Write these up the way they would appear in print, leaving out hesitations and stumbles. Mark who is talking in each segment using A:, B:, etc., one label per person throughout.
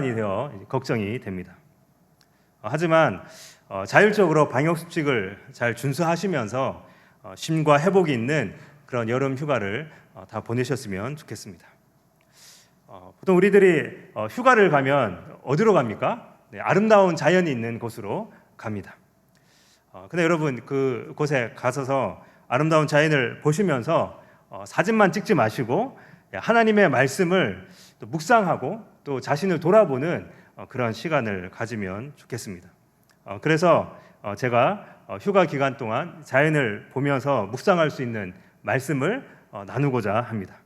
A: 이 되어 걱정이 됩니다. 하지만 자율적으로 방역 수칙을 잘 준수하시면서 쉼과 회복이 있는 그런 여름 휴가를 다 보내셨으면 좋겠습니다. 보통 우리들이 휴가를 가면 어디로 갑니까? 네, 아름다운 자연이 있는 곳으로 갑니다. 근데 여러분 그곳에 가서서 아름다운 자연을 보시면서 사진만 찍지 마시고 하나님의 말씀을 또 묵상하고 또 자신을 돌아보는 그런 시간을 가지면 좋겠습니다. 그래서 제가 휴가 기간 동안 자연을 보면서 묵상할 수 있는 말씀을 나누고자 합니다.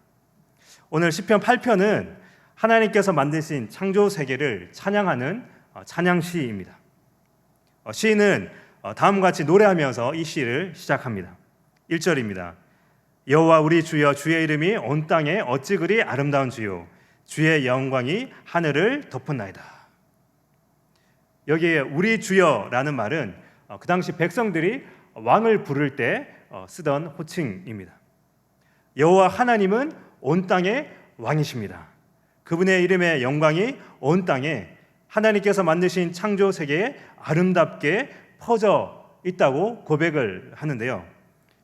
A: 오늘 시편 8편은 하나님께서 만드신 창조 세계를 찬양하는 찬양시입니다. 시인은 다음과 같이 노래하면서 이 시를 시작합니다. 1절입니다. 여호와 우리 주여, 주의 이름이 온 땅에 어찌 그리 아름다운 주요, 주의 영광이 하늘을 덮었나이다. 여기에 우리 주여라는 말은 그 당시 백성들이 왕을 부를 때 쓰던 호칭입니다. 여호와 하나님은 온 땅의 왕이십니다. 그분의 이름의 영광이 온 땅에 하나님께서 만드신 창조 세계에 아름답게 퍼져 있다고 고백을 하는데요.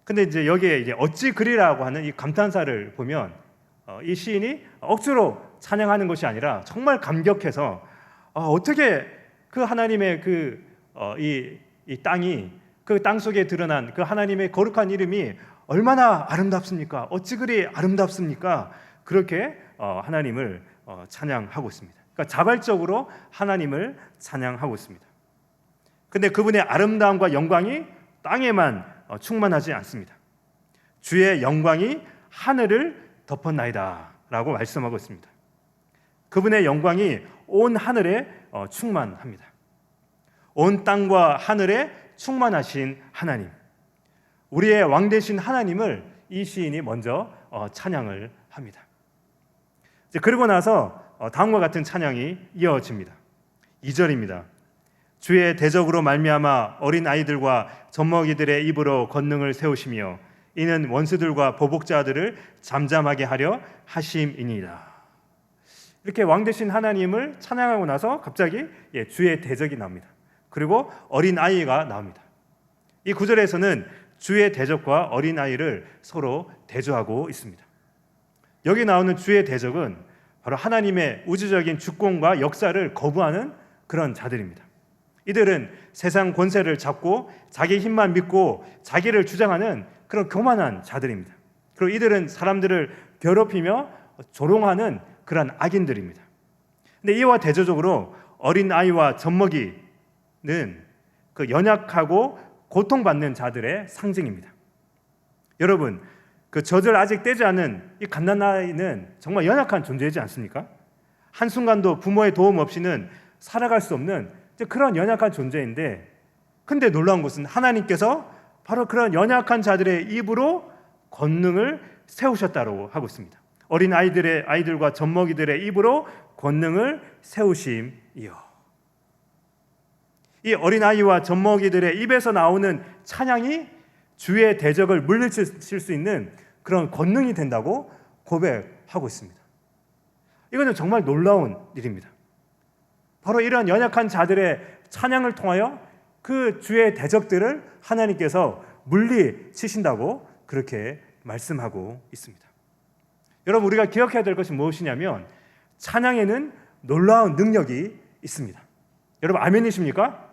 A: 근데 이제 여기에 이제 어찌 그리라고 하는 이 감탄사를 보면 이 시인이 억지로 찬양하는 것이 아니라 정말 감격해서 어떻게 그 하나님의 이 땅이 그 땅 속에 드러난 그 하나님의 거룩한 이름이 얼마나 아름답습니까? 어찌 그리 아름답습니까? 그렇게 하나님을 찬양하고 있습니다. 그러니까 자발적으로 하나님을 찬양하고 있습니다. 근데 그분의 아름다움과 영광이 땅에만 충만하지 않습니다. 주의 영광이 하늘을 덮었나이다 라고 말씀하고 있습니다. 그분의 영광이 온 하늘에 충만합니다. 온 땅과 하늘에 충만하신 하나님, 우리의 왕 되신 하나님을 이 시인이 먼저 찬양을 합니다. 그리고 나서 다음과 같은 찬양이 이어집니다. 2절입니다. 주의 대적으로 말미암아 어린 아이들과 젖먹이들의 입으로 권능을 세우시며 이는 원수들과 보복자들을 잠잠하게 하려 하심이니이다. 이렇게 왕 되신 하나님을 찬양하고 나서 갑자기 주의 대적이 나옵니다. 그리고 어린 아이가 나옵니다. 이 구절에서는 주의 대적과 어린 아이를 서로 대조하고 있습니다. 여기 나오는 주의 대적은 바로 하나님의 우주적인 주권과 역사를 거부하는 그런 자들입니다. 이들은 세상 권세를 잡고 자기 힘만 믿고 자기를 주장하는 그런 교만한 자들입니다. 그리고 이들은 사람들을 괴롭히며 조롱하는 그런 악인들입니다. 근데 이와 대조적으로 어린 아이와 젖먹이는 그 연약하고 고통받는 자들의 상징입니다. 여러분, 그 젖을 아직 떼지 않은 이 갓난아이는 정말 연약한 존재이지 않습니까? 한순간도 부모의 도움 없이는 살아갈 수 없는 그런 연약한 존재인데, 근데 놀라운 것은 하나님께서 바로 그런 연약한 자들의 입으로 권능을 세우셨다고 하고 있습니다. 어린 아이들과 젖먹이들의 입으로 권능을 세우심이요. 이 어린 아이와 젖먹이들의 입에서 나오는 찬양이 주의 대적을 물리칠 수 있는 그런 권능이 된다고 고백하고 있습니다. 이거는 정말 놀라운 일입니다. 바로 이런 연약한 자들의 찬양을 통하여 그 주의 대적들을 하나님께서 물리치신다고 그렇게 말씀하고 있습니다. 여러분, 우리가 기억해야 될 것이 무엇이냐면 찬양에는 놀라운 능력이 있습니다. 여러분, 아멘이십니까?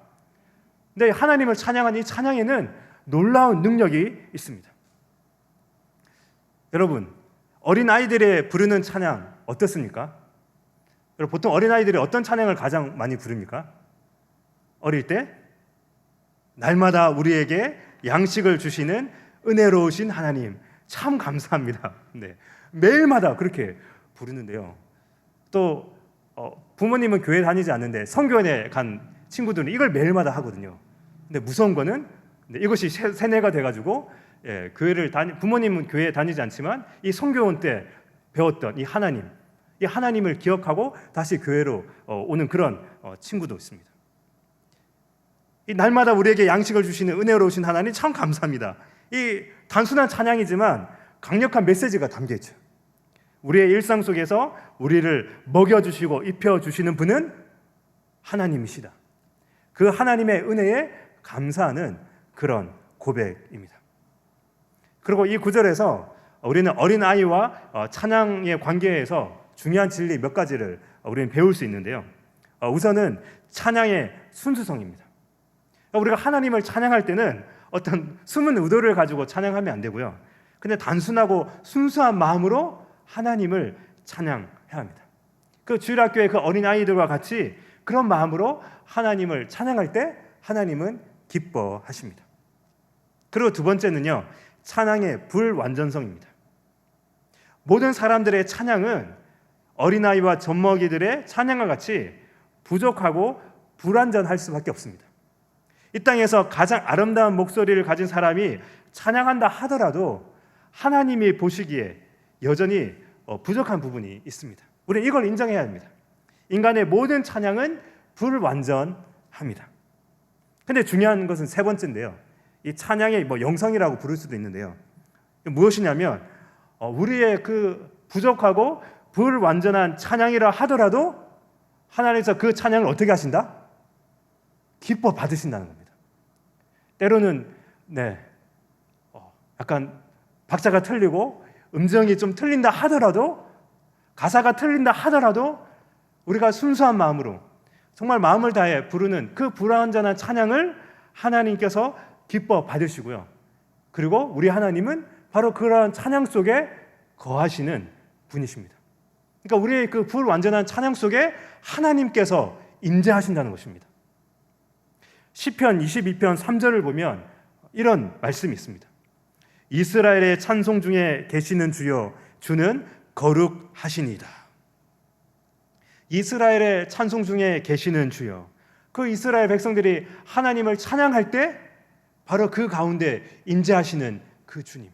A: 네, 하나님을 찬양한 이 찬양에는 놀라운 능력이 있습니다. 여러분, 어린아이들이 부르는 찬양 어떻습니까? 여러분, 보통 어린아이들이 어떤 찬양을 가장 많이 부릅니까? 어릴 때 날마다 우리에게 양식을 주시는 은혜로우신 하나님 참 감사합니다. 네, 매일마다 그렇게 부르는데요. 또 부모님은 교회 다니지 않는데 성교원에 간 친구들은 이걸 매일마다 하거든요. 근데 무서운 거는 이것이 세뇌가 돼가지고 부모님은 교회에 다니지 않지만 이 성교원 때 배웠던 이 하나님을 기억하고 다시 교회로 오는 그런 친구도 있습니다. 이 날마다 우리에게 양식을 주시는 은혜로우신 하나님 참 감사합니다. 이 단순한 찬양이지만 강력한 메시지가 담겨 있죠. 우리의 일상 속에서 우리를 먹여주시고 입혀주시는 분은 하나님이시다. 그 하나님의 은혜에 감사하는 그런 고백입니다. 그리고 이 구절에서 우리는 어린아이와 찬양의 관계에서 중요한 진리 몇 가지를 우리는 배울 수 있는데요. 우선은 찬양의 순수성입니다. 우리가 하나님을 찬양할 때는 어떤 숨은 의도를 가지고 찬양하면 안 되고요. 근데 단순하고 순수한 마음으로 하나님을 찬양해야 합니다. 그 주일학교의 그 어린아이들과 같이 그런 마음으로 하나님을 찬양할 때 하나님은 기뻐하십니다. 그리고 두 번째는요, 찬양의 불완전성입니다. 모든 사람들의 찬양은 어린아이와 젖먹이들의 찬양과 같이 부족하고 불완전할 수밖에 없습니다. 이 땅에서 가장 아름다운 목소리를 가진 사람이 찬양한다 하더라도 하나님이 보시기에 여전히 부족한 부분이 있습니다. 우리는 이걸 인정해야 합니다. 인간의 모든 찬양은 불완전합니다. 근데 중요한 것은 세 번째인데요. 이 찬양의 영성이라고 부를 수도 있는데요. 무엇이냐면 우리의 그 부족하고 불완전한 찬양이라 하더라도 하나님께서 그 찬양을 어떻게 하신다? 기뻐 받으신다는 겁니다. 때로는 약간 박자가 틀리고 음정이 좀 틀린다 하더라도, 가사가 틀린다 하더라도 우리가 순수한 마음으로 정말 마음을 다해 부르는 그 불완전한 찬양을 하나님께서 기뻐 받으시고요. 그리고 우리 하나님은 바로 그러한 찬양 속에 거하시는 분이십니다. 그러니까 우리의 그 불완전한 찬양 속에 하나님께서 임재하신다는 것입니다. 시편 22편 3절을 보면 이런 말씀이 있습니다. 이스라엘의 찬송 중에 계시는 주여, 주는 거룩하시니이다. 이스라엘의 찬송 중에 계시는 주여, 그 이스라엘 백성들이 하나님을 찬양할 때 바로 그 가운데 임재하시는 그 주님,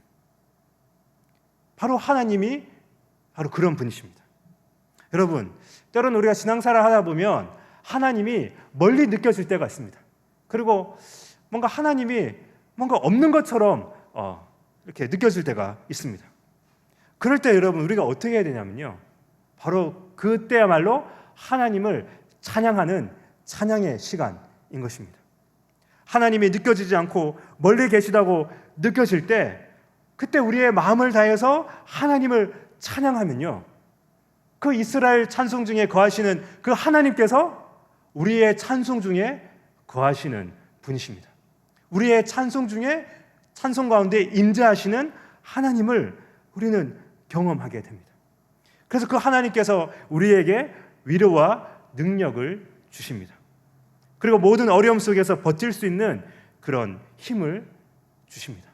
A: 바로 하나님이 바로 그런 분이십니다. 여러분, 때로는 우리가 신앙생활을 하다 보면 하나님이 멀리 느껴질 때가 있습니다. 그리고 뭔가 하나님이 뭔가 없는 것처럼 이렇게 느껴질 때가 있습니다. 그럴 때 여러분, 우리가 어떻게 해야 되냐면요, 바로 그때야말로 하나님을 찬양하는 찬양의 시간인 것입니다. 하나님이 느껴지지 않고 멀리 계시다고 느껴질 때, 그때 우리의 마음을 다해서 하나님을 찬양하면요, 그 이스라엘 찬송 중에 거하시는 그 하나님께서 우리의 찬송 중에 거하시는 분이십니다. 우리의 찬송 중에, 찬송 가운데 임재하시는 하나님을 우리는 경험하게 됩니다. 그래서 그 하나님께서 우리에게 위로와 능력을 주십니다. 그리고 모든 어려움 속에서 버틸 수 있는 그런 힘을 주십니다.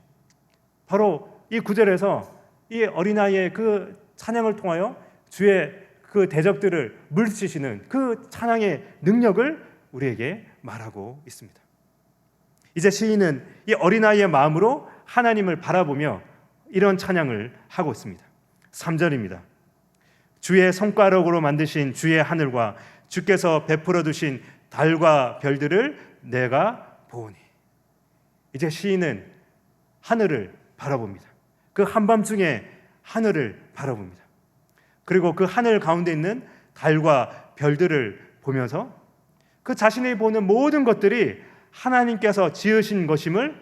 A: 바로 이 구절에서 이 어린아이의 그 찬양을 통하여 주의 그 대적들을 물리치시는 그 찬양의 능력을 우리에게 말하고 있습니다. 이제 시인은 이 어린아이의 마음으로 하나님을 바라보며 이런 찬양을 하고 있습니다. 3절입니다. 주의 손가락으로 만드신 주의 하늘과 주께서 베풀어 두신 달과 별들을 내가 보오니. 이제 시인은 하늘을 바라봅니다. 그 한밤중에 하늘을 바라봅니다. 그리고 그 하늘 가운데 있는 달과 별들을 보면서 그 자신이 보는 모든 것들이 하나님께서 지으신 것임을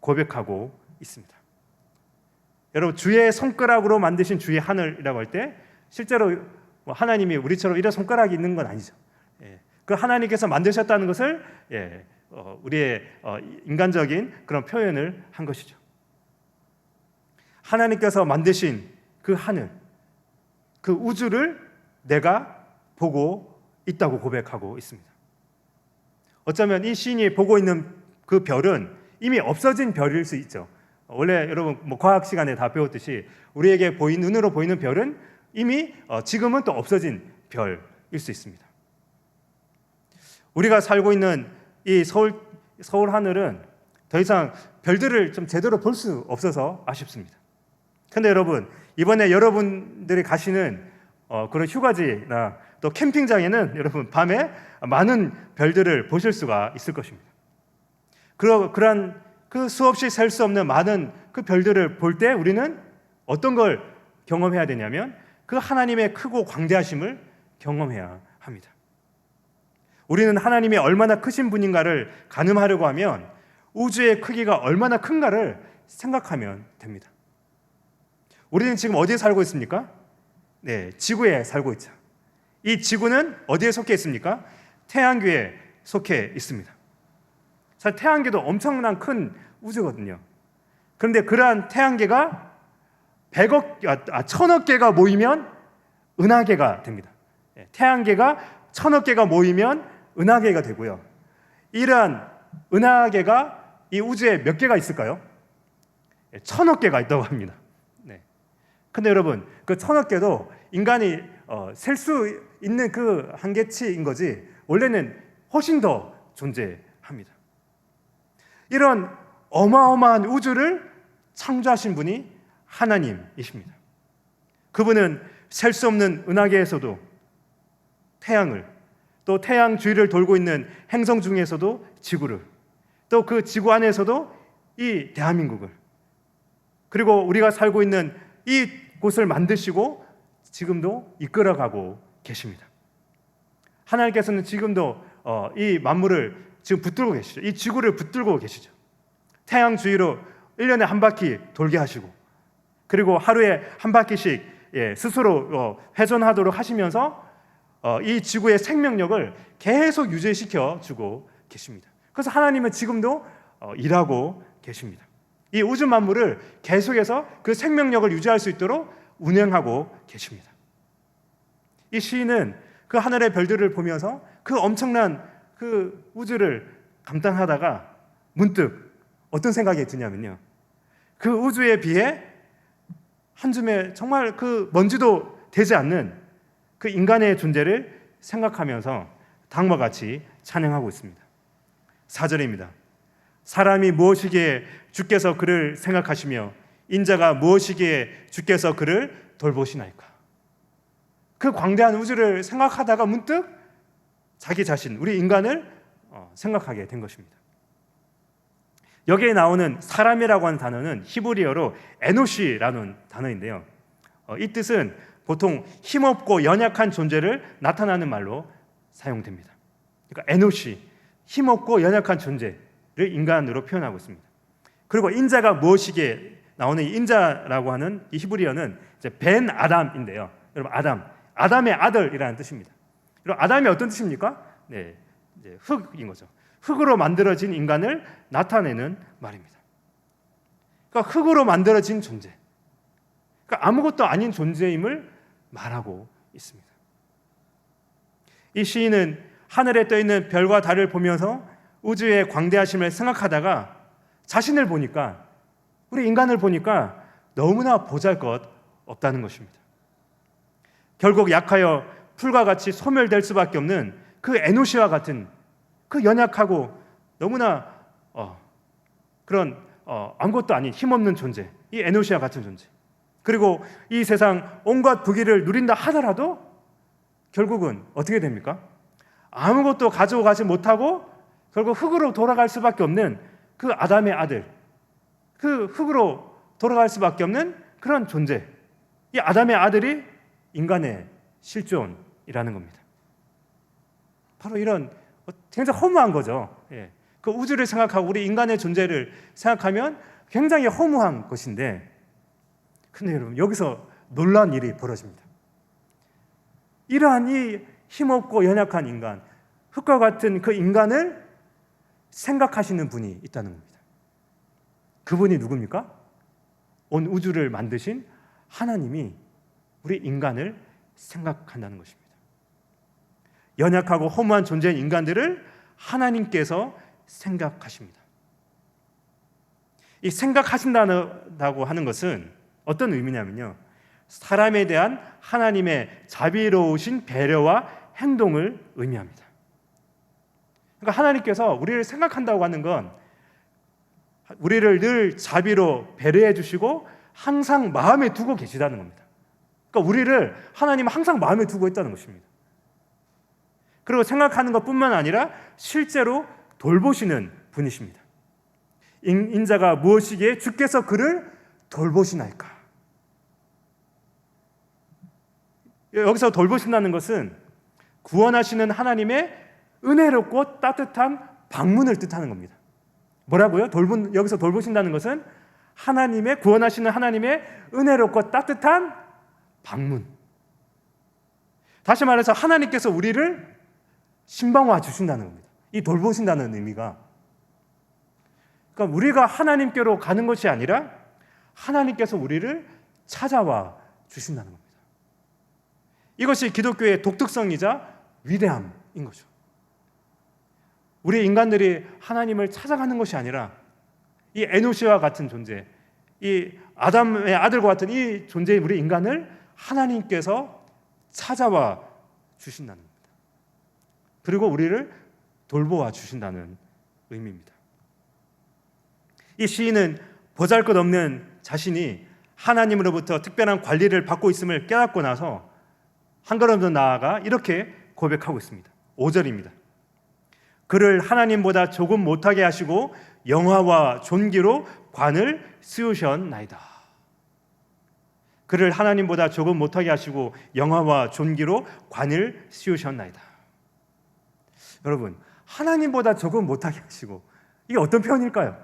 A: 고백하고 있습니다. 여러분, 주의 손가락으로 만드신 주의 하늘이라고 할 때 실제로 하나님이 우리처럼 이런 손가락이 있는 건 아니죠. 그 하나님께서 만드셨다는 것을 우리의 인간적인 그런 표현을 한 것이죠. 하나님께서 만드신 그 하늘, 그 우주를 내가 보고 있다고 고백하고 있습니다. 어쩌면 이 시인이 보고 있는 그 별은 이미 없어진 별일 수 있죠. 원래 여러분 과학 시간에 다 배웠듯이 우리에게 눈으로 보이는 별은 이미 지금은 또 없어진 별일 수 있습니다. 우리가 살고 있는 이 서울 하늘은 더 이상 별들을 좀 제대로 볼 수 없어서 아쉽습니다. 그런데 여러분, 이번에 여러분들이 가시는 그런 휴가지나 또 캠핑장에는 여러분 밤에 많은 별들을 보실 수가 있을 것입니다. 그러한 그 수없이 셀 수 없는 많은 그 별들을 볼 때 우리는 어떤 걸 경험해야 되냐면 그 하나님의 크고 광대하심을 경험해야 합니다. 우리는 하나님이 얼마나 크신 분인가를 가늠하려고 하면 우주의 크기가 얼마나 큰가를 생각하면 됩니다. 우리는 지금 어디에 살고 있습니까? 네, 지구에 살고 있죠. 이 지구는 어디에 속해 있습니까? 태양계에 속해 있습니다. 사실 태양계도 엄청난 큰 우주거든요. 그런데 그러한 태양계가 1000억 개가 모이면 은하계가 됩니다. 태양계가 1000억 개가 모이면 은하계가 되고요. 이러한 은하계가 이 우주에 몇 개가 있을까요? 1000억 개가 있다고 합니다. 네. 근데 여러분, 그 1000억 개도 인간이 셀 수 있는 그 한계치인 거지 원래는 훨씬 더 존재합니다. 이런 어마어마한 우주를 창조하신 분이 하나님이십니다. 그분은 셀 수 없는 은하계에서도 태양을, 또 태양 주위를 돌고 있는 행성 중에서도 지구를, 또 그 지구 안에서도 이 대한민국을, 그리고 우리가 살고 있는 이 곳을 만드시고 지금도 이끌어가고 계십니다. 하나님께서는 지금도 이 만물을 지금 붙들고 계시죠. 이 지구를 붙들고 계시죠. 태양 주위로 1년에 한 바퀴 돌게 하시고, 그리고 하루에 한 바퀴씩 스스로 회전하도록 하시면서 이 지구의 생명력을 계속 유지시켜 주고 계십니다. 그래서 하나님은 지금도 일하고 계십니다. 이 우주 만물을 계속해서 그 생명력을 유지할 수 있도록 운행하고 계십니다. 이 시인은 그 하늘의 별들을 보면서 그 엄청난 그 우주를 감탄하다가 문득 어떤 생각이 드냐면요, 그 우주에 비해 한 줌의 정말 그 먼지도 되지 않는 그 인간의 존재를 생각하면서 다음과 같이 찬양하고 있습니다. 4절입니다. 사람이 무엇이기에 주께서 그를 생각하시며 인자가 무엇이기에 주께서 그를 돌보시나이까. 그 광대한 우주를 생각하다가 문득 자기 자신, 우리 인간을 생각하게 된 것입니다. 여기에 나오는 사람이라고 하는 단어는 히브리어로 에노시라는 단어인데요, 이 뜻은 보통 힘없고 연약한 존재를 나타내는 말로 사용됩니다. 그러니까 에노시, 힘없고 연약한 존재를 인간으로 표현하고 있습니다. 그리고 인자가 무엇이기에 나오는 이 인자라고 하는 이 히브리어는 이제 벤 아담인데요. 여러분, 아담의 아들이라는 뜻입니다. 여러분, 아담이 어떤 뜻입니까? 네, 이제 흙인 거죠. 흙으로 만들어진 인간을 나타내는 말입니다. 그러니까 흙으로 만들어진 존재, 그러니까 아무것도 아닌 존재임을 말하고 있습니다. 이 시인은 하늘에 떠 있는 별과 달을 보면서 우주의 광대하심을 생각하다가 자신을 보니까, 우리 인간을 보니까 너무나 보잘것없다는 것입니다. 결국 약하여 풀과 같이 소멸될 수밖에 없는 그 에노시와 같은 그 연약하고 너무나 그런 아무것도 아닌 힘없는 존재, 이 에노시와 같은 존재, 그리고 이 세상 온갖 부귀를 누린다 하더라도 결국은 어떻게 됩니까? 아무것도 가지고 가지 못하고 결국 흙으로 돌아갈 수밖에 없는 그 아담의 아들, 그 흙으로 돌아갈 수밖에 없는 그런 존재, 이 아담의 아들이 인간의 실존이라는 겁니다. 바로 이런 굉장히 허무한 거죠. 그 우주를 생각하고 우리 인간의 존재를 생각하면 굉장히 허무한 것인데, 근데 여러분, 여기서 놀라운 일이 벌어집니다. 이러한 이 힘없고 연약한 인간, 흙과 같은 그 인간을 생각하시는 분이 있다는 겁니다. 그분이 누굽니까? 온 우주를 만드신 하나님이 우리 인간을 생각한다는 것입니다. 연약하고 허무한 존재인 인간들을 하나님께서 생각하십니다. 이 생각하신다고 하는 것은 어떤 의미냐면요, 사람에 대한 하나님의 자비로우신 배려와 행동을 의미합니다. 그러니까 하나님께서 우리를 생각한다고 하는 건 우리를 늘 자비로 배려해 주시고 항상 마음에 두고 계시다는 겁니다. 그러니까 우리를 하나님은 항상 마음에 두고 있다는 것입니다. 그리고 생각하는 것뿐만 아니라 실제로 돌보시는 분이십니다. 인자가 무엇이기에 주께서 그를 돌보시나이까. 여기서 돌보신다는 것은 구원하시는 하나님의 은혜롭고 따뜻한 방문을 뜻하는 겁니다. 뭐라고요? 여기서 돌보신다는 것은 구원하시는 하나님의 은혜롭고 따뜻한 방문. 다시 말해서 하나님께서 우리를 신방와 주신다는 겁니다. 이 돌보신다는 의미가, 그러니까 우리가 하나님께로 가는 것이 아니라 하나님께서 우리를 찾아와 주신다는 겁니다. 이것이 기독교의 독특성이자 위대함인 거죠. 우리 인간들이 하나님을 찾아가는 것이 아니라 이 에노시와 같은 존재, 이 아담의 아들과 같은 이 존재인 우리 인간을 하나님께서 찾아와 주신다는 겁니다. 그리고 우리를 돌보아 주신다는 의미입니다. 이 시인은 보잘것없는 자신이 하나님으로부터 특별한 관리를 받고 있음을 깨닫고 나서 한 걸음 더 나아가 이렇게 고백하고 있습니다. 5절입니다. 그를 하나님보다 조금 못하게 하시고 영화와 존귀로 관을 씌우셨나이다. 그를 하나님보다 조금 못하게 하시고 영화와 존귀로 관을 씌우셨나이다. 여러분, 하나님보다 조금 못하게 하시고, 이게 어떤 표현일까요?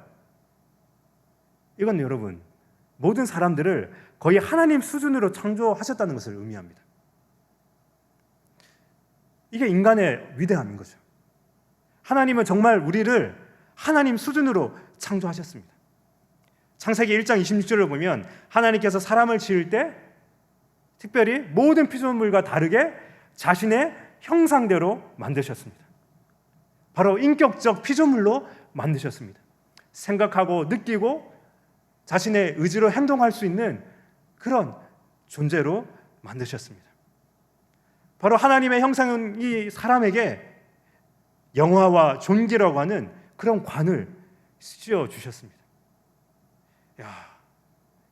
A: 이건 여러분, 모든 사람들을 거의 하나님 수준으로 창조하셨다는 것을 의미합니다. 이게 인간의 위대함인 거죠. 하나님은 정말 우리를 하나님 수준으로 창조하셨습니다. 창세기 1장 26절을 보면 하나님께서 사람을 지을 때 특별히 모든 피조물과 다르게 자신의 형상대로 만드셨습니다. 바로 인격적 피조물로 만드셨습니다. 생각하고 느끼고 자신의 의지로 행동할 수 있는 그런 존재로 만드셨습니다. 바로 하나님의 형상은 이 사람에게 영화와 존귀라고 하는 그런 관을 씌워 주셨습니다.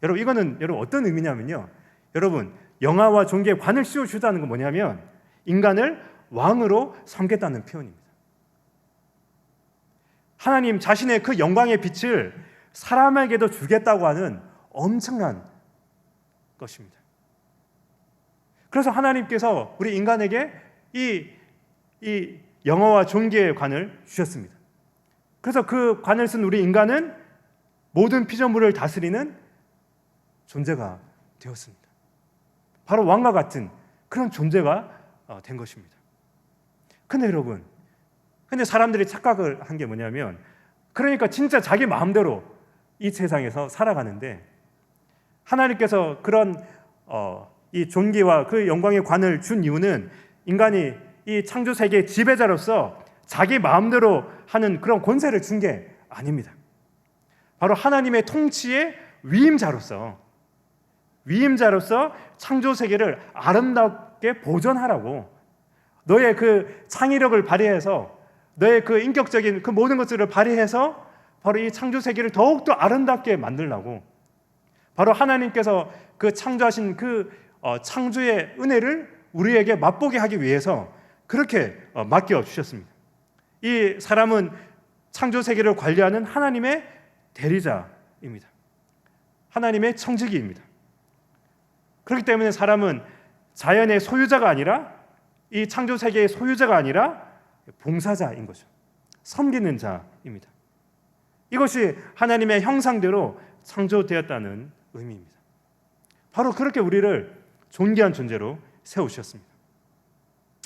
A: 여러분, 이거는 어떤 의미냐면요, 여러분, 영화와 존귀의 관을 씌워 주다는 건 뭐냐면 인간을 왕으로 삼겠다는 표현입니다. 하나님 자신의 그 영광의 빛을 사람에게도 주겠다고 하는 엄청난 것입니다. 그래서 하나님께서 우리 인간에게 이 영화와 존귀의 관을 주셨습니다. 그래서 그 관을 쓴 우리 인간은 모든 피조물을 다스리는 존재가 되었습니다. 바로 왕과 같은 그런 존재가 된 것입니다. 근데 여러분, 사람들이 착각을 한 게 뭐냐면, 그러니까 진짜 자기 마음대로 이 세상에서 살아가는데 하나님께서 그런 이 존귀와 그 영광의 관을 준 이유는 인간이 이 창조 세계의 지배자로서 자기 마음대로 하는 그런 권세를 준 게 아닙니다. 바로 하나님의 통치의 위임자로서 창조 세계를 아름답게 보존하라고, 너의 그 창의력을 발휘해서, 너의 그 인격적인 그 모든 것들을 발휘해서 바로 이 창조 세계를 더욱더 아름답게 만들라고, 바로 하나님께서 그 창조하신 그 창조의 은혜를 우리에게 맛보게 하기 위해서 그렇게 맡겨 주셨습니다. 이 사람은 창조 세계를 관리하는 하나님의 대리자입니다. 하나님의 청지기입니다. 그렇기 때문에 사람은 자연의 소유자가 아니라, 이 창조 세계의 소유자가 아니라 봉사자인 거죠. 섬기는 자입니다. 이것이 하나님의 형상대로 창조되었다는 의미입니다. 바로 그렇게 우리를 존귀한 존재로 세우셨습니다.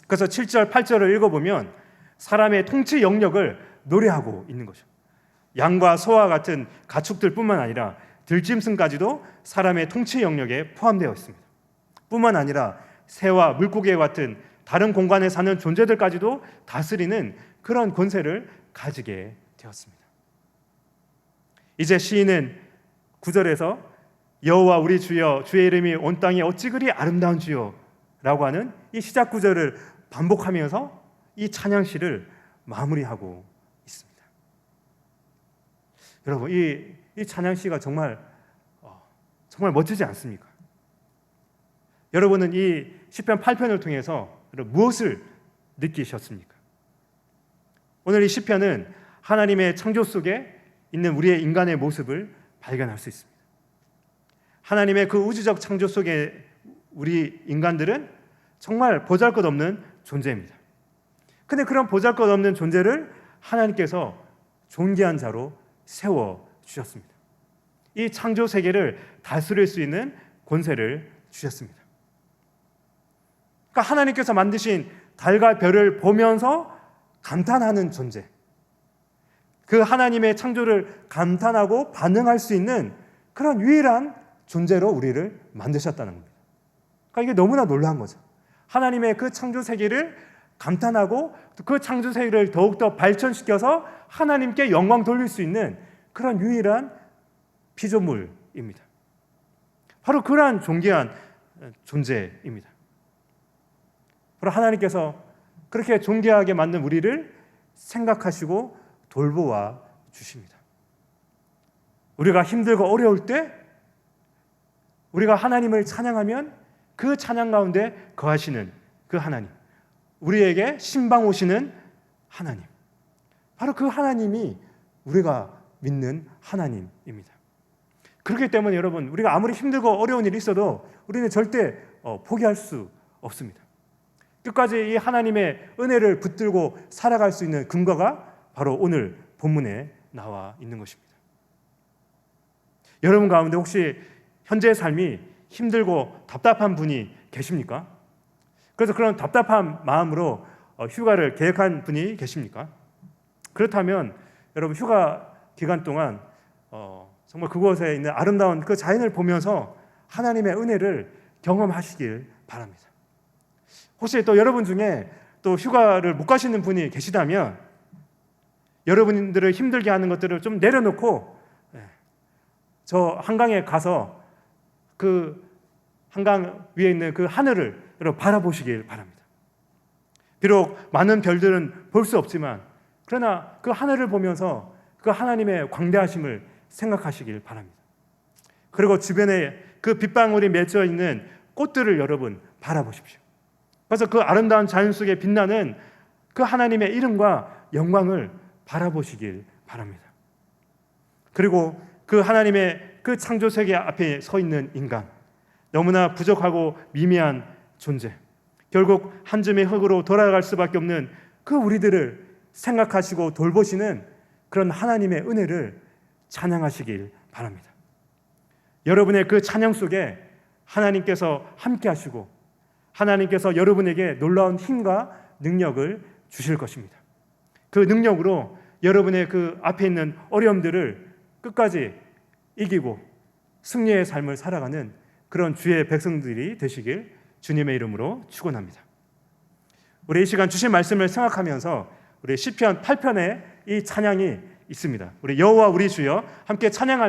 A: 그래서 7절, 8절을 읽어보면 사람의 통치 영역을 노래하고 있는 거죠. 양과 소와 같은 가축들뿐만 아니라 들짐승까지도 사람의 통치 영역에 포함되어 있습니다. 뿐만 아니라 새와 물고기와 같은 다른 공간에 사는 존재들까지도 다스리는 그런 권세를 가지게 되었습니다. 이제 시인은 9절에서 여호와 우리 주여, 주의 이름이 온 땅에 어찌 그리 아름다운 주여 라고 하는 이 시작 구절을 반복하면서 이 찬양시를 마무리하고 있습니다. 여러분, 이 찬양시가 정말 멋지지 않습니까? 여러분은 이 시편 8편을 통해서 무엇을 느끼셨습니까? 오늘 이 시편은 하나님의 창조 속에 있는 우리의 인간의 모습을 발견할 수 있습니다. 하나님의 그 우주적 창조 속에 우리 인간들은 정말 보잘것없는 존재입니다. 근데 그런 보잘것없는 존재를 하나님께서 존귀한 자로 세워주셨습니다. 이 창조 세계를 다스릴 수 있는 권세를 주셨습니다. 그러니까 하나님께서 만드신 달과 별을 보면서 감탄하는 존재, 그 하나님의 창조를 감탄하고 반응할 수 있는 그런 유일한 존재로 우리를 만드셨다는 겁니다. 그러니까 이게 너무나 놀라운 거죠. 하나님의 그 창조 세계를 감탄하고 그 창조 세계를 더욱더 발전시켜서 하나님께 영광 돌릴 수 있는 그런 유일한 피조물입니다. 바로 그러한 존귀한 존재입니다. 바로 하나님께서 그렇게 존귀하게 만든 우리를 생각하시고 돌보아 주십니다. 우리가 힘들고 어려울 때 우리가 하나님을 찬양하면 그 찬양 가운데 거하시는 그 하나님, 우리에게 신방 오시는 하나님, 바로 그 하나님이 우리가 믿는 하나님입니다. 그렇기 때문에 여러분, 우리가 아무리 힘들고 어려운 일이 있어도 우리는 절대 포기할 수 없습니다. 끝까지 이 하나님의 은혜를 붙들고 살아갈 수 있는 근거가 바로 오늘 본문에 나와 있는 것입니다. 여러분 가운데 혹시 현재의 삶이 힘들고 답답한 분이 계십니까? 그래서 그런 답답한 마음으로 휴가를 계획한 분이 계십니까? 그렇다면 여러분, 휴가 기간 동안 정말 그곳에 있는 아름다운 그 자연을 보면서 하나님의 은혜를 경험하시길 바랍니다. 혹시 또 여러분 중에 또 휴가를 못 가시는 분이 계시다면 여러분들을 힘들게 하는 것들을 좀 내려놓고 저 한강에 가서 그 한강 위에 있는 그 하늘을 여러분 바라보시길 바랍니다. 비록 많은 별들은 볼 수 없지만 그러나 그 하늘을 보면서 그 하나님의 광대하심을 생각하시길 바랍니다. 그리고 주변에 그 빗방울이 맺혀 있는 꽃들을 여러분 바라보십시오. 그래서 그 아름다운 자연 속에 빛나는 그 하나님의 이름과 영광을 바라보시길 바랍니다. 그리고 그 하나님의 그 창조 세계 앞에 서 있는 인간, 너무나 부족하고 미미한 존재, 결국 한 줌의 흙으로 돌아갈 수밖에 없는 그 우리들을 생각하시고 돌보시는 그런 하나님의 은혜를 찬양하시길 바랍니다. 여러분의 그 찬양 속에 하나님께서 함께 하시고 하나님께서 여러분에게 놀라운 힘과 능력을 주실 것입니다. 그 능력으로 여러분의 그 앞에 있는 어려움들을 끝까지 이기고 승리의 삶을 살아가는 그런 주의 백성들이 되시길 주님의 이름으로 축원합니다. 우리 이 시간 주신 말씀을 생각하면서 우리 시편 8편에 이 찬양이 있습니다. 우리 여호와 우리 주여 함께 찬양하며